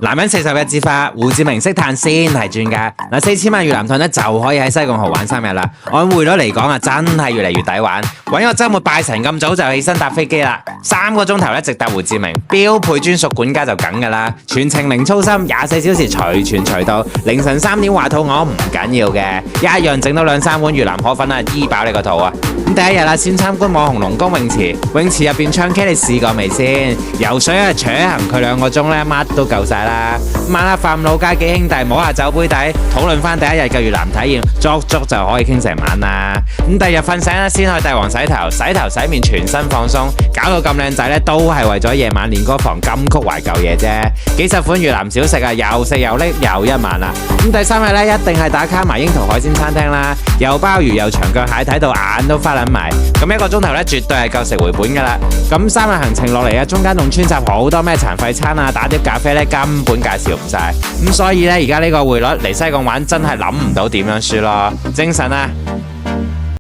男人40日之花，胡志明識嘆先係專家。嗱，4000萬越南盾咧就可以喺西貢豪玩3日啦。按匯率嚟講啊，真係越嚟越抵玩。揾個週末拜神咁早就起身搭飛機啦，3個鐘頭咧直達胡志明，標配專屬管家就梗㗎啦，全程零操心，24小時隨傳隨到，凌晨3點話肚餓唔緊要嘅，一樣整到2-3碗越南河粉啊，醫飽你個肚啊！咁第一日啦，先參觀網紅龍宮泳池，泳池入邊唱 K 你試過未先？游水啊，扯行佢2個鐘咧，乜都夠晒啦！晚黑飯老街幾兄弟摸下酒杯底，討論翻第一日嘅越南體驗，足足就可以傾成晚啦！咁第二日瞓醒咧，先去帝王洗頭洗面，全身放鬆，搞到咁靚仔咧，都係為咗夜晚練歌房金曲懷舊嘢啫！幾十款越南小食啊，又食又拎又1晚啦！咁第3日咧，一定係打卡埋櫻桃海鮮餐廳啦，又鮑魚又長腳蟹，睇到眼都花撚埋。咁1個鐘頭咧，絕對係夠食回本噶啦！咁3日行程落嚟啊，中間仲穿插好多咩殘廢餐啊、打碟咖啡咧，根本介紹唔晒。咁所以咧，而家呢個匯率嚟西貢玩真係諗唔到點樣輸咯！精神啊！